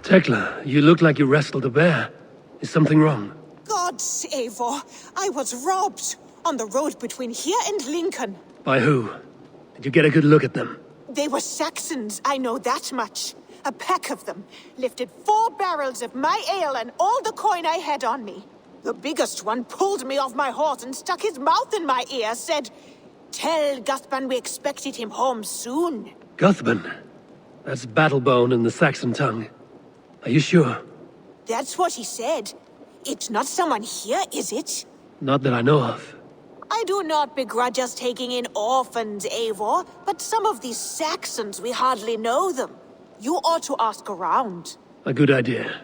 Tekla, you look like you wrestled a bear. Is something wrong? Gods, Eivor, I was robbed on the road between here and Lincoln. By who? Did you get a good look at them? They were Saxons, I know that much. A pack of them lifted 4 barrels of my ale and all the coin I had on me. The biggest one pulled me off my horse and stuck his mouth in my ear, said, "Tell Guthban we expected him home soon." Guthban? That's Battlebone in the Saxon tongue. Are you sure? That's what he said. It's not someone here, is it? Not that I know of. I do not begrudge us taking in orphans, Eivor, but some of these Saxons, we hardly know them. You ought to ask around. A good idea.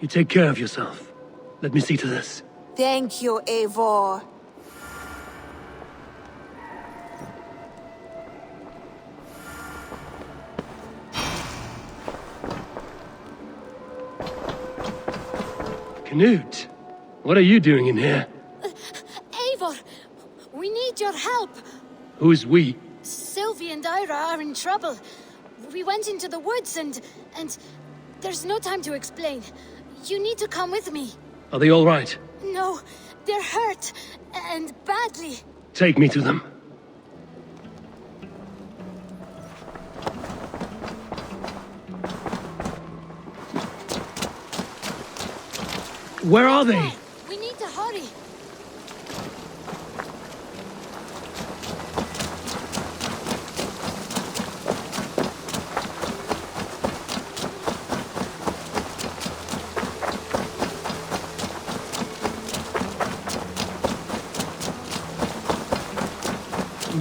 You take care of yourself. Let me see to this. Thank you, Eivor. Knut, what are you doing in here? Eivor, we need your help. Who's we? Sylvie and Ira are in trouble. We went into the woods and there's no time to explain. You need to come with me. Are they all right? No, they're hurt, and badly. Take me to them. Where are they? We need to hurry.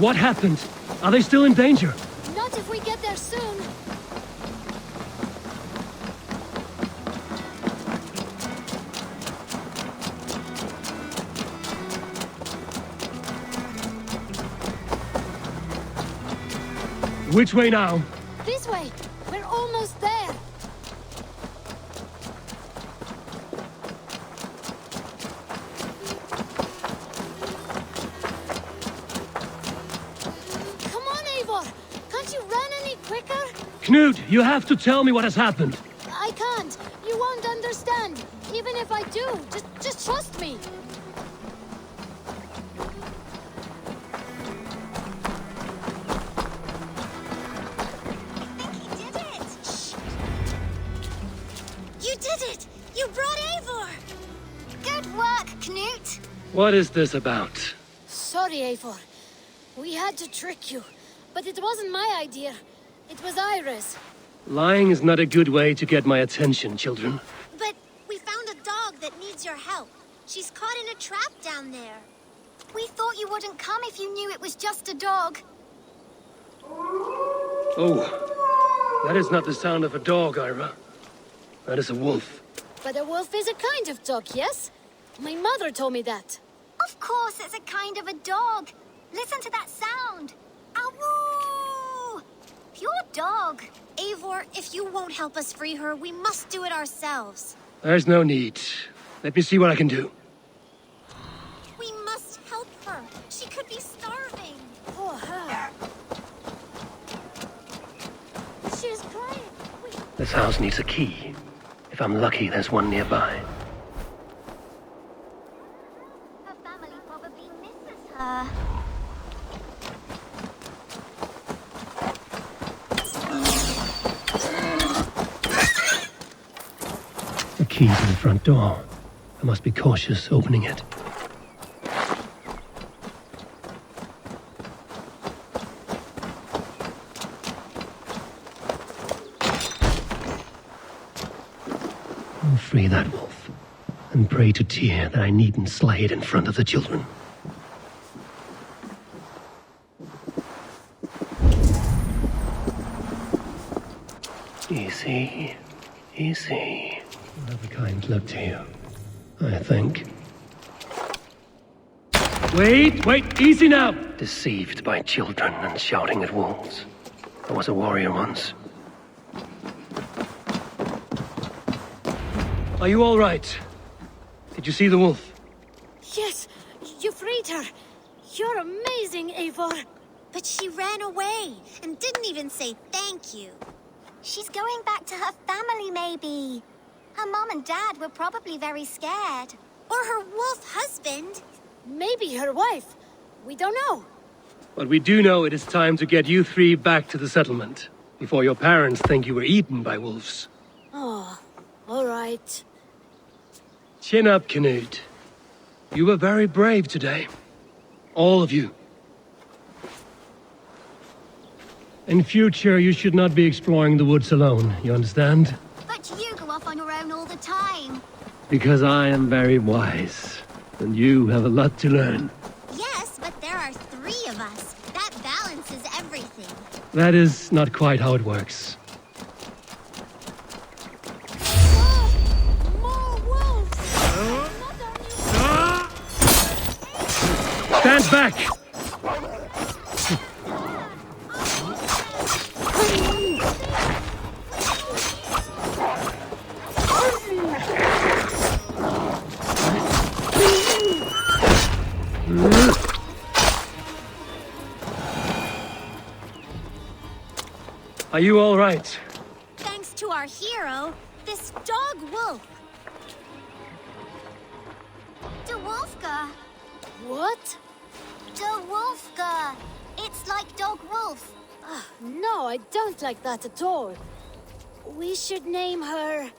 What happened? Are they still in danger? Not if we get there soon. Which way now? This way. We're almost there. Come on, Eivor. Can't you run any quicker? Knut, you have to tell me what has happened. I can't. You won't understand. Even if I do, just trust me. Knut! What is this about? Sorry, Eivor. We had to trick you, but it wasn't my idea. It was Ira's. Lying is not a good way to get my attention, children. But we found a dog that needs your help. She's caught in a trap down there. We thought you wouldn't come if you knew it was just a dog. Oh, that is not the sound of a dog, Ira. That is a wolf. But a wolf is a kind of dog, yes? My mother told me that. Of course it's a kind of a dog. Listen to that sound. Awoo! Pure dog. Eivor, if you won't help us free her, we must do it ourselves. There's no need. Let me see what I can do. We must help her. She could be starving. Poor her. She's crying. This house needs a key. If I'm lucky, there's one nearby. Her family probably misses her. The key to the front door. I must be cautious opening it. I'll free that wolf, and pray to Tyr that I needn't slay it in front of the children. Easy, easy. I'll have a kind look to you, I think. Wait, easy now! Deceived by children and shouting at wolves. I was a warrior once. Are you all right? Did you see the wolf? Yes, you freed her. You're amazing, Eivor. But she ran away and didn't even say thank you. She's going back to her family, maybe. Her mom and dad were probably very scared. Or her wolf husband. Maybe her wife. We don't know. But we do know it is time to get you three back to the settlement, before your parents think you were eaten by wolves. Oh, all right. Chin up, Knut. You were very brave today. All of you. In future, you should not be exploring the woods alone, you understand? But you go off on your own all the time. Because I am very wise, and you have a lot to learn. Yes, but there are 3 of us. That balances everything. That is not quite how it works. More wolves! Stand back! Are you all right? Thanks to our hero, this dog wolf. De Wolfka. What? De Wolfka. It's like dog wolf. No, I don't like that at all. We should name her...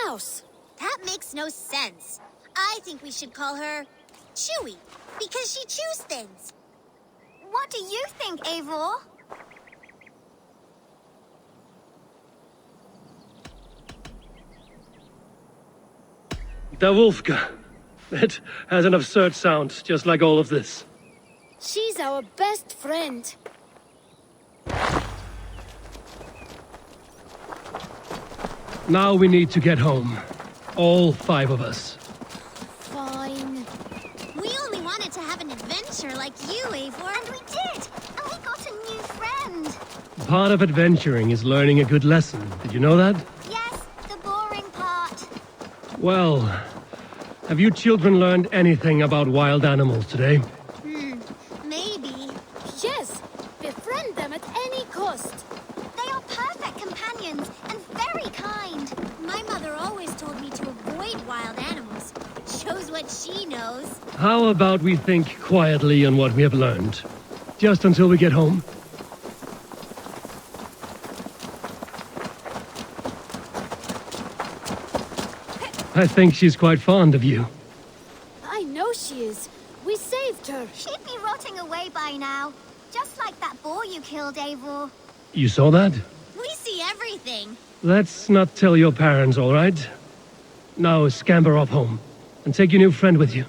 Mouse. That makes no sense. I think we should call her Chewy, because she chews things. What do you think, Eivor? The Wolfka. It has an absurd sound, just like all of this. She's our best friend. Now we need to get home. All 5 of us. Fine. We only wanted to have an adventure like you, Eivor, and we did! And we got a new friend! Part of adventuring is learning a good lesson. Did you know that? Yes, the boring part. Well, have you children learned anything about wild animals today? Maybe. Yes, befriend them at any cost. They are perfect companions and very kind. My mother always told me to avoid wild animals. Shows what she knows. How about we think quietly on what we have learned? Just until we get home? I think she's quite fond of you. I know she is. We saved her. She'd be rotting away by now. Just like that boar you killed, Eivor. You saw that? We see everything. Let's not tell your parents, all right? Now scamper off home, and take your new friend with you.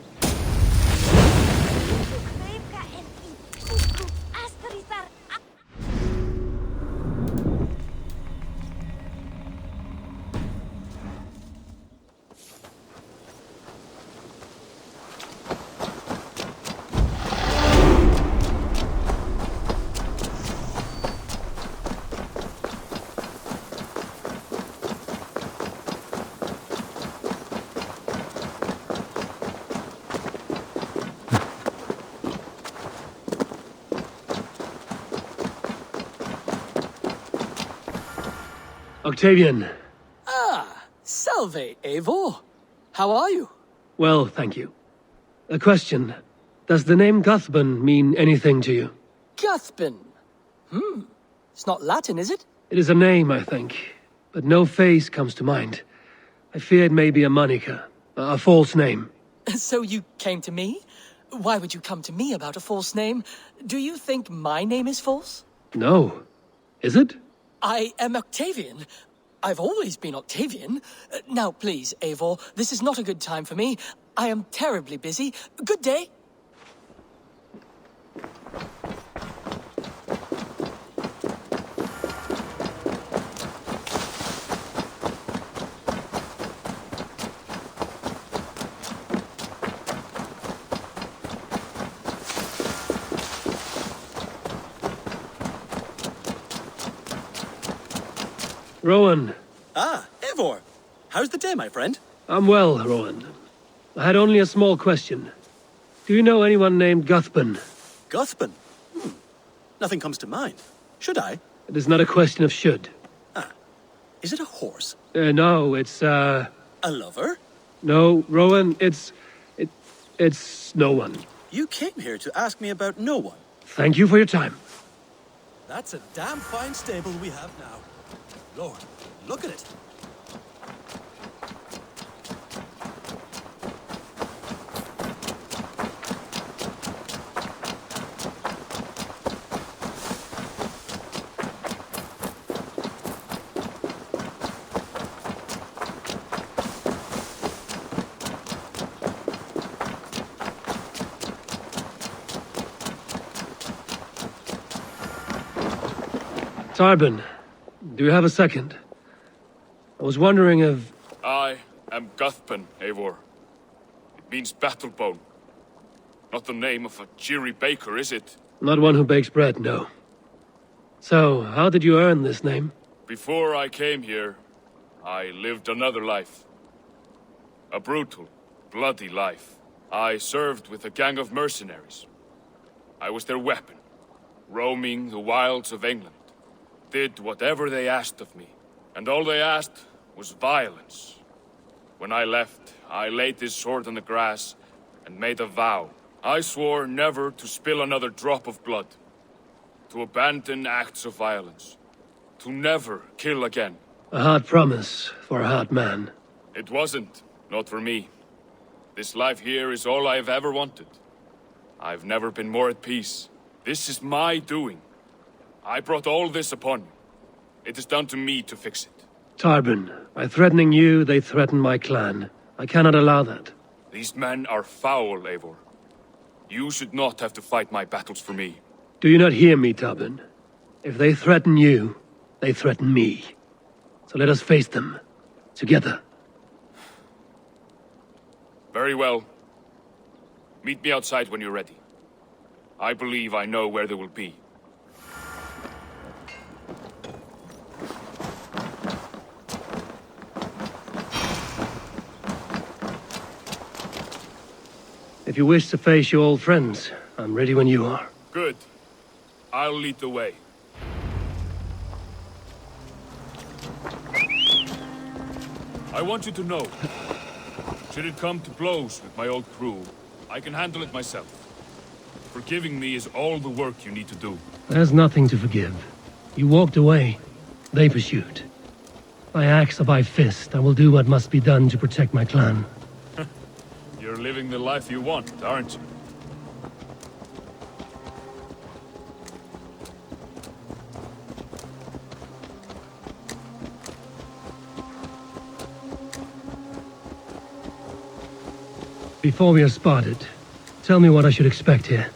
Octavian. Ah, salve, Eivor. How are you? Well, thank you. A question. Does the name Guthbun mean anything to you? Guthbun. It's not Latin, is it? It is a name, I think, but no face comes to mind. I fear it may be a moniker, a false name. So you came to me? Why would you come to me about a false name? Do you think my name is false? No. Is it? I am Octavian. I've always been Octavian. Now, please, Eivor, this is not a good time for me. I am terribly busy. Good day. Rowan. Ah, Eivor. How's the day, my friend? I'm well, Rowan. I had only a small question. Do you know anyone named Guthbun? Guthbun? Nothing comes to mind. Should I? It is not a question of should. Ah, Is it a horse? No, it's, A lover? No, Rowan, it's no one. You came here to ask me about no one. Thank you for your time. That's a damn fine stable we have now. Lord, look at it. Styrbjorn, do you have a second? I was wondering if... I am Guthpen, Eivor. It means battlebone. Not the name of a cheery baker, is it? Not one who bakes bread, no. So, how did you earn this name? Before I came here, I lived another life. A brutal, bloody life. I served with a gang of mercenaries. I was their weapon, roaming the wilds of England. Did whatever they asked of me, and all they asked was violence. When I left, I laid this sword on the grass and made a vow. I swore never to spill another drop of blood, to abandon acts of violence, to never kill again. A hard promise for a hard man. It wasn't, not for me. This life here is all I've ever wanted. I've never been more at peace. This is my doing. I brought all this upon you. It is down to me to fix it. Styrbjorn, by threatening you, they threaten my clan. I cannot allow that. These men are foul, Eivor. You should not have to fight my battles for me. Do you not hear me, Styrbjorn? If they threaten you, they threaten me. So let us face them. Together. Very well. Meet me outside when you're ready. I believe I know where they will be. If you wish to face your old friends, I'm ready when you are. Good. I'll lead the way. I want you to know, should it come to blows with my old crew, I can handle it myself. Forgiving me is all the work you need to do. There's nothing to forgive. You walked away. They pursued. By axe or by fist, I will do what must be done to protect my clan. You're living the life you want, aren't you? Before we are spotted, tell me what I should expect here.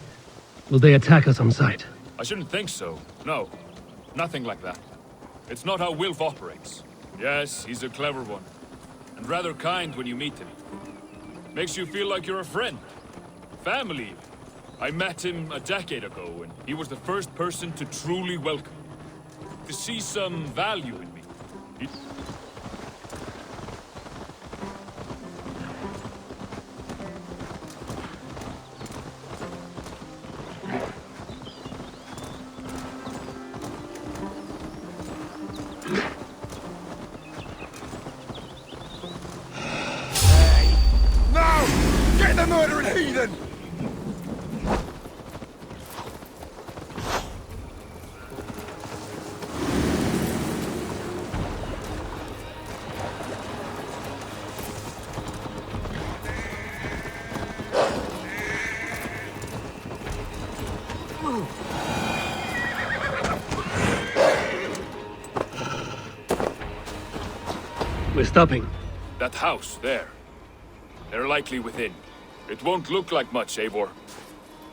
Will they attack us on sight? I shouldn't think so. No. Nothing like that. It's not how Wilf operates. Yes, he's a clever one. And rather kind when you meet him. Makes you feel like you're a friend. Family. I met him a decade ago, and he was the first person to truly welcome me. To see some value in me. Get the murdering heathen! We're stopping. That house, there. They're likely within. It won't look like much, Eivor.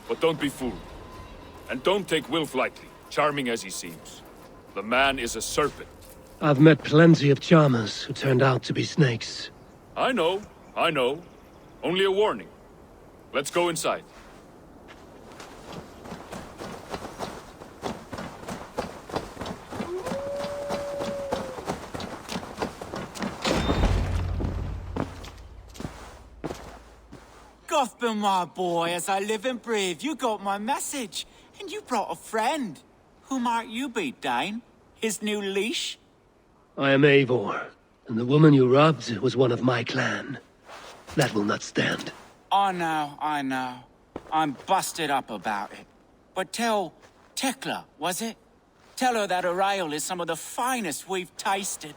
But don't be fooled. And don't take Wilf lightly, charming as he seems. The man is a serpent. I've met plenty of charmers who turned out to be snakes. I know. Only a warning. Let's go inside. Guthpen, my boy, as I live and breathe, you got my message. And you brought a friend. Who might you be, Dane? His new leash? I am Eivor, and the woman you robbed was one of my clan. That will not stand. I know. I'm busted up about it. But tell Tekla, was it? Tell her that her ale is some of the finest we've tasted.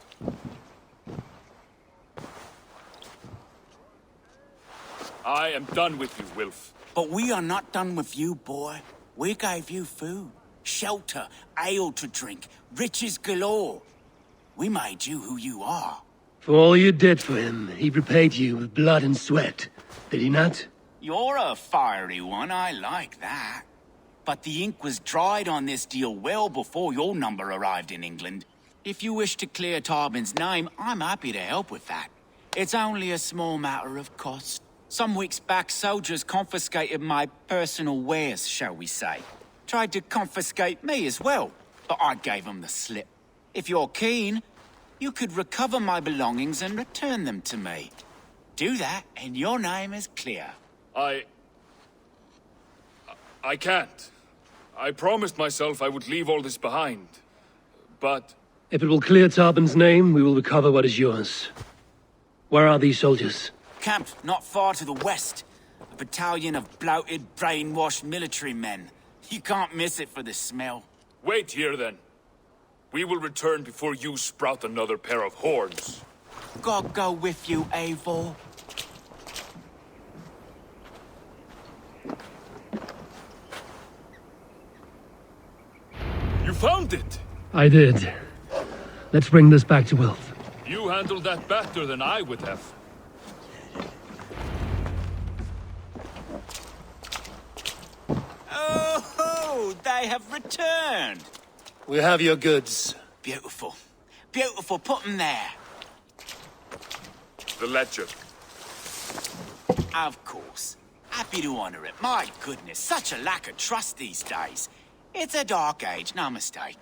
I am done with you, Wilf. But we are not done with you, boy. We gave you food, shelter, ale to drink, riches galore. We made you who you are. For all you did for him, he repaid you with blood and sweat. Did he not? You're a fiery one, I like that. But the ink was dried on this deal well before your number arrived in England. If you wish to clear Tarbin's name, I'm happy to help with that. It's only a small matter of cost. Some weeks back, soldiers confiscated my personal wares, shall we say. Tried to confiscate me as well, but I gave them the slip. If you're keen, you could recover my belongings and return them to me. Do that, and your name is clear. I can't. I promised myself I would leave all this behind. But... If it will clear Tarbin's name, we will recover what is yours. Where are these soldiers? Camped not far to the west. A battalion of bloated, brainwashed military men. You can't miss it for the smell. Wait here, then. We will return before you sprout another pair of horns. God go with you, Eivor. You found it! I did. Let's bring this back to Wilf. You handled that better than I would have. Oh, they have returned. We have your goods. Beautiful. Beautiful, put them there. The ledger. Of course. Happy to honor it. My goodness, such a lack of trust these days. It's a dark age, no mistake.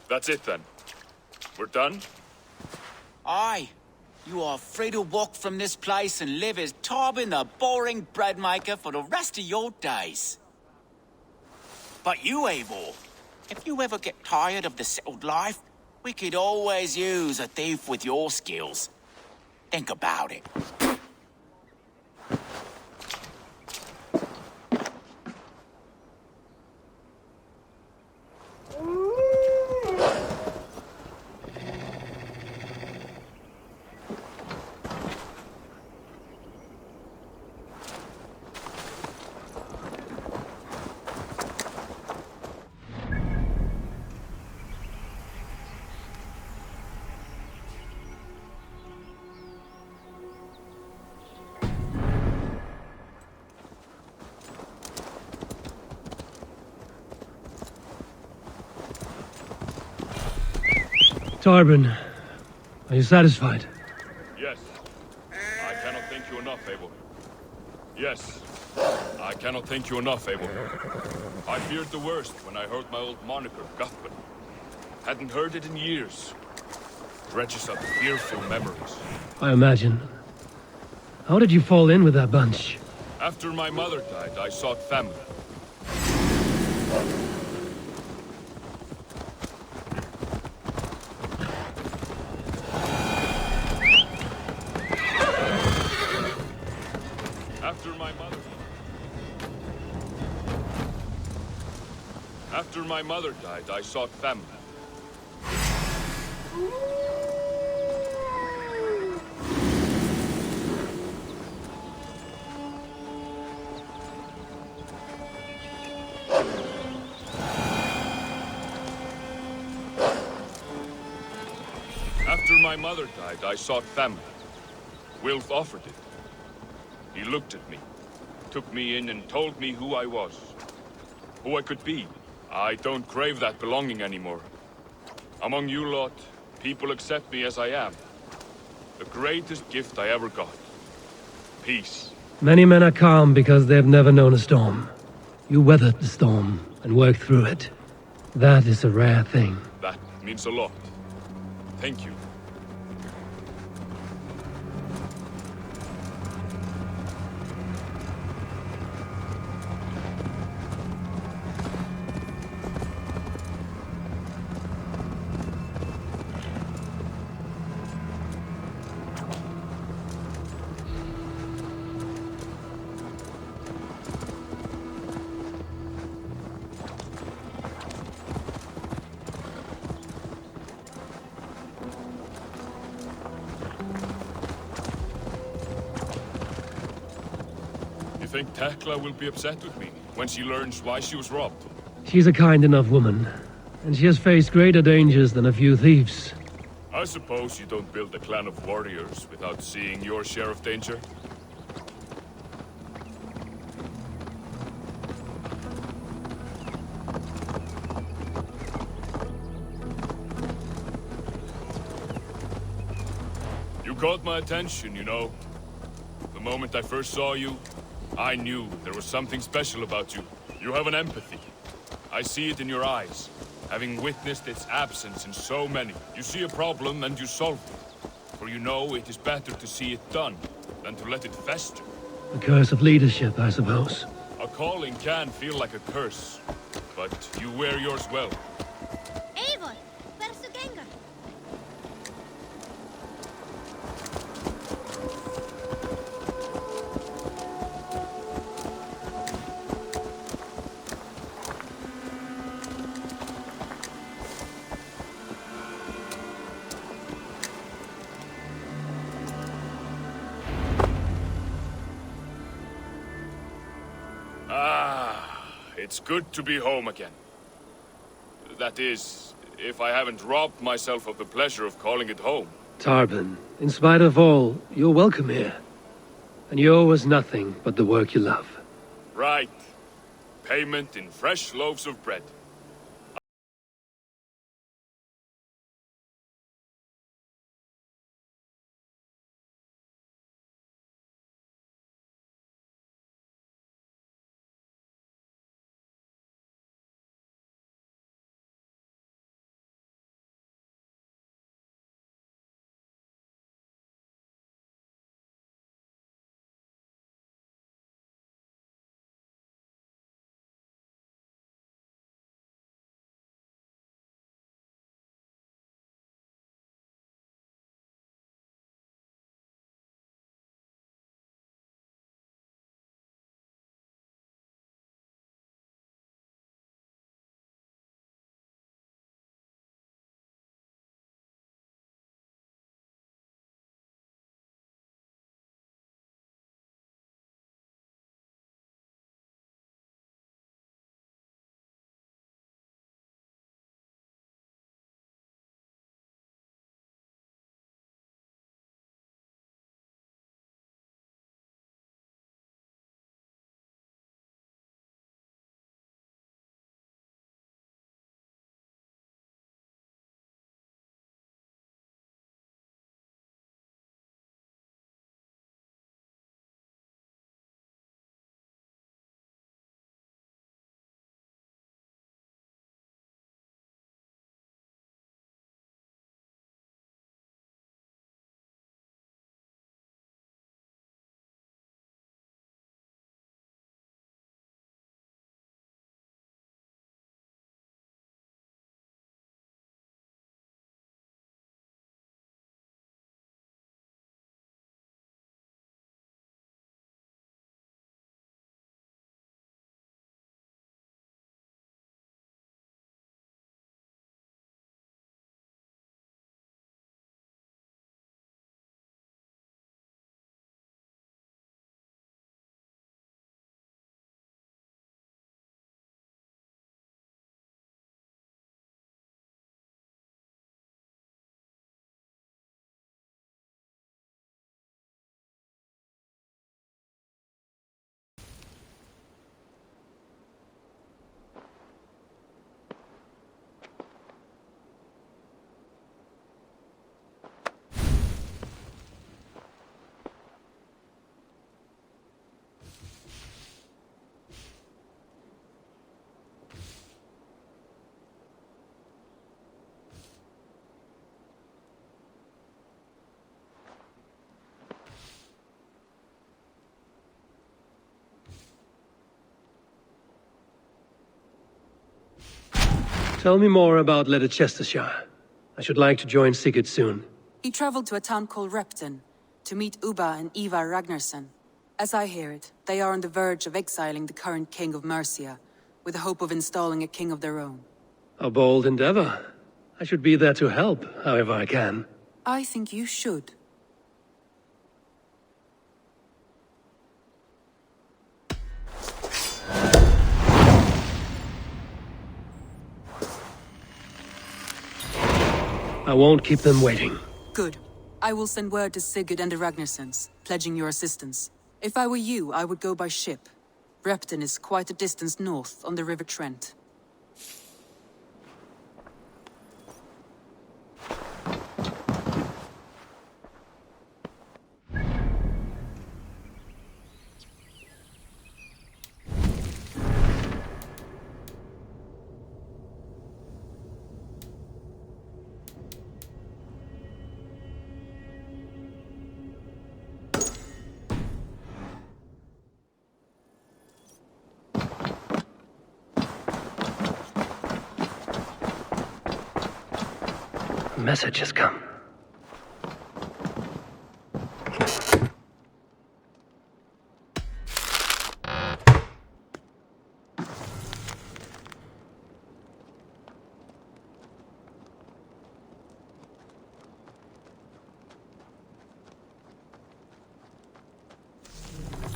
That's it, then. We're done? Aye. You are free to walk from this place and live as Tarbin the boring bread maker for the rest of your days. But you, Eivor, if you ever get tired of the settled life, we could always use a thief with your skills. Think about it. Tarbin, are you satisfied? Yes. I cannot thank you enough, Eivor. Yes. I cannot thank you enough, Eivor. I feared the worst when I heard my old moniker, Guthman. Hadn't heard it in years. Dredges up fearful memories. I imagine. How did you fall in with that bunch? After my mother died, I sought family. After my mother died, I sought family. After my mother died, I sought family. Wilf offered it. He looked at me, took me in and told me who I was. Who I could be. I don't crave that belonging anymore. Among you lot, people accept me as I am. The greatest gift I ever got. Peace. Many men are calm because they've never known a storm. You weathered the storm and worked through it. That is a rare thing. That means a lot. Thank you. think Tekla will be upset with me when she learns why she was robbed? She's a kind enough woman, and she has faced greater dangers than a few thieves. I suppose you don't build a clan of warriors without seeing your share of danger? You caught my attention, you know. The moment I first saw you, I knew there was something special about you. You have an empathy. I see it in your eyes. Having witnessed its absence in so many, you see a problem and you solve it. For you know it is better to see it done than to let it fester. The curse of leadership, I suppose. A calling can feel like a curse, but you wear yours well. Eivor, where's the ganger? It's good to be home again. That is, if I haven't robbed myself of the pleasure of calling it home. Tarbin, in spite of all, you're welcome here. And you owe us nothing but the work you love. Right. Payment in fresh loaves of bread. Tell me more about Leicestershire. I should like to join Sigurd soon. He traveled to a town called Repton to meet Ubba and Eivor Ragnarsson. As I hear it, they are on the verge of exiling the current king of Mercia, with the hope of installing a king of their own. A bold endeavor. I should be there to help, however I can. I think you should. I won't keep them waiting. Good. I will send word to Sigurd and the Ragnarsons, pledging your assistance. If I were you, I would go by ship. Repton is quite a distance north on the River Trent. A message has come.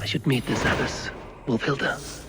I should meet this abbess, Wolfhilda.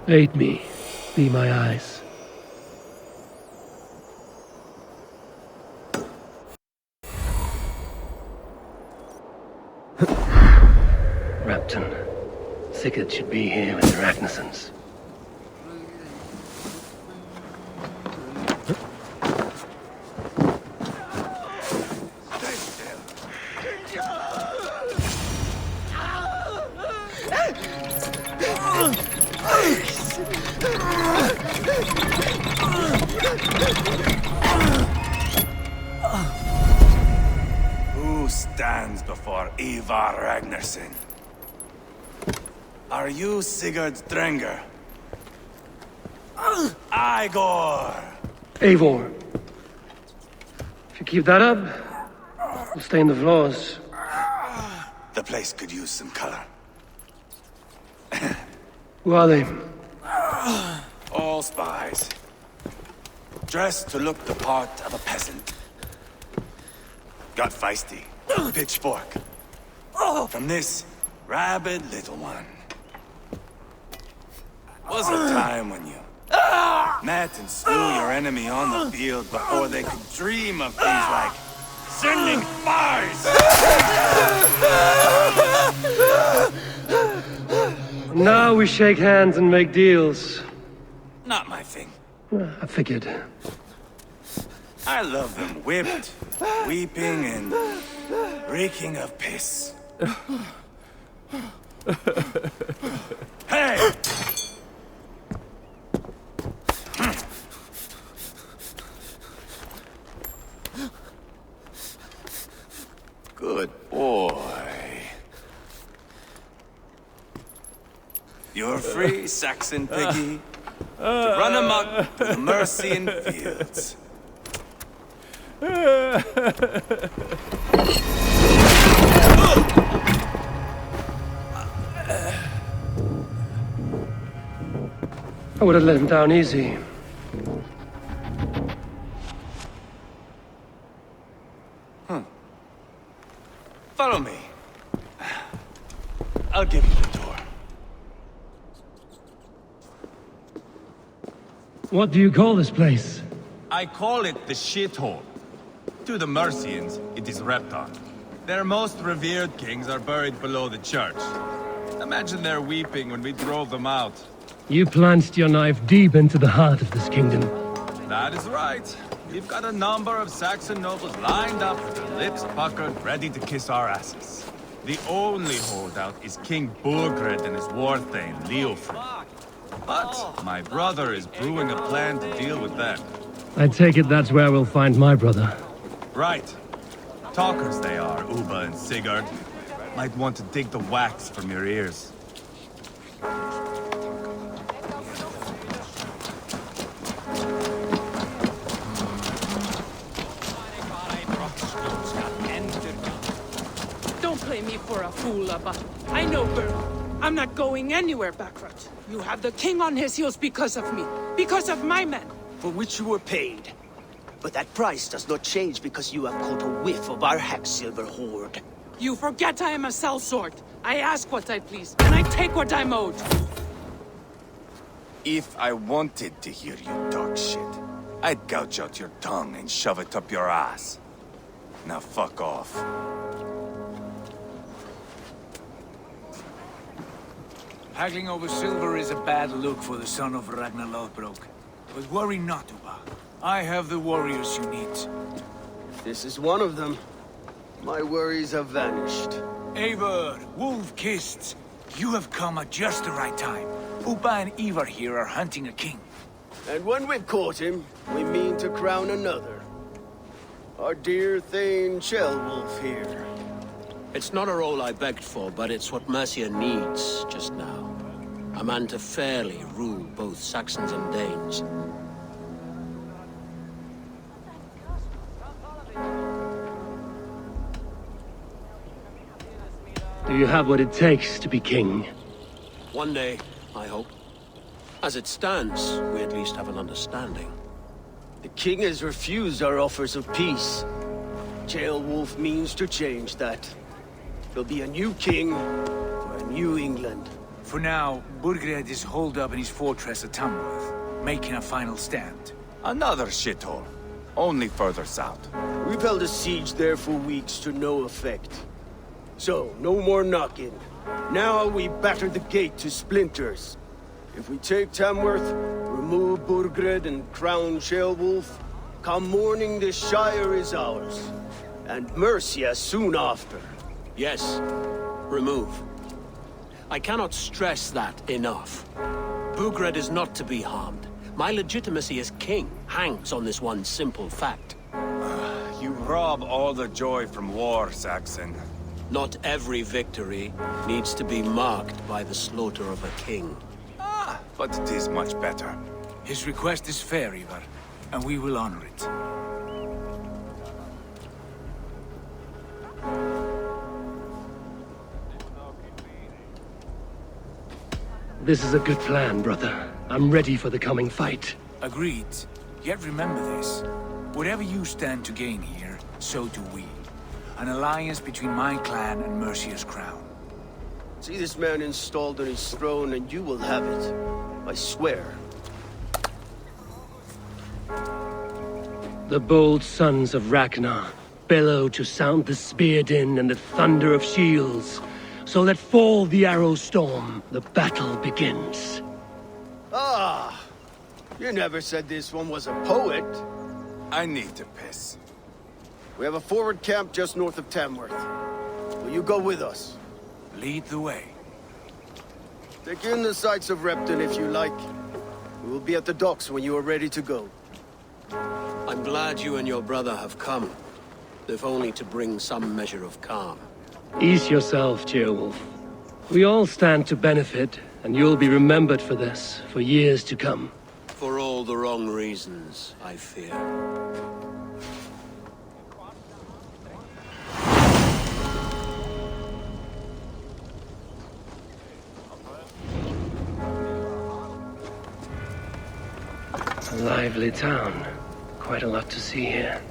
Aid me, be my eyes. Repton. Sigurd should be here with the Ragnarsons. Who stands before Eivor Ragnarsson? Are you Sigurd's Drenger? Igor! Eivor. If you keep that up, we'll stain the floors. The place could use some color. Who are they? All spies. Dressed to look the part of a peasant. Got feisty. Pitchfork. From this rabid little one. Was a time when you met and slew your enemy on the field before they could dream of things like sending spies! Now we shake hands and make deals. Not my thing. I figured. I love them whipped, weeping, and reeking of piss. Hey! Good boy. You're free, Saxon piggy, to run amok in the Mercian fields. I would have let him down easy. Follow me. I'll give you the tour. What do you call this place? I call it the shithole. To the Mercians, it is Repton. Their most revered kings are buried below the church. Imagine their weeping when we drove them out. You plunged your knife deep into the heart of this kingdom. That is right. We've got a number of Saxon nobles lined up with their lips puckered, ready to kiss our asses. The only holdout is King Burgred and his war thane, Leofric. But my brother is brewing a plan to deal with them. I take it that's where we'll find my brother. Right. Talkers they are, Uba and Sigurd. Might want to dig the wax from your ears. Don't play me for a fool, but I know Burr. I'm not going anywhere backward. You have the king on his heels because of me. Because of my men. For which you were paid. But that price does not change because you have caught a whiff of our Hacksilver hoard. You forget I am a sellsword. I ask what I please, and I take what I'm owed. If I wanted to hear you talk shit, I'd gouge out your tongue and shove it up your ass. Now fuck off. Haggling over silver is a bad look for the son of Ragnar Lothbrok. But worry not, Uba. I have the warriors you need. This is one of them. My worries have vanished. Eivor, wolf-kissed. You have come at just the right time. Uba and Eivor here are hunting a king. And when we've caught him, we mean to crown another. Our dear Thane Ceolwulf here. It's not a role I begged for, but it's what Mercia needs just now. A man to fairly rule both Saxons and Danes. Do you have what it takes to be king? One day, I hope. As it stands, we at least have an understanding. The king has refused our offers of peace. Ceolwulf means to change that. There'll be a new king for a new England. For now, Burgred is holed up in his fortress at Tamworth, making a final stand. Another shithole. Only further south. We've held a siege there for weeks to no effect. So, no more knocking. Now we batter the gate to splinters. If we take Tamworth, remove Burgred and crown Ceolwulf, come morning the Shire is ours. And Mercia soon after. Yes, remove. I cannot stress that enough. Burgred is not to be harmed. My legitimacy as king hangs on this one simple fact. You rob all the joy from war, Saxon. Not every victory needs to be marked by the slaughter of a king. But it is much better. His request is fair, Eivor, and we will honor it. This is a good plan, brother. I'm ready for the coming fight. Agreed. Yet remember this. Whatever you stand to gain here, so do we. An alliance between my clan and Mercia's crown. See this man installed on his throne and you will have it. I swear. The bold sons of Ragnar bellow to sound the spear din and the thunder of shields. So let fall the arrow storm. The battle begins. Ah! You never said this one was a poet. I need to piss. We have a forward camp just north of Tamworth. Will you go with us? Lead the way. Take in the sights of Repton if you like. We will be at the docks when you are ready to go. I'm glad you and your brother have come, if only to bring some measure of calm. Ease yourself, Ceolwulf. We all stand to benefit, and you'll be remembered for this, for years to come. For all the wrong reasons, I fear. A lively town. Quite a lot to see here.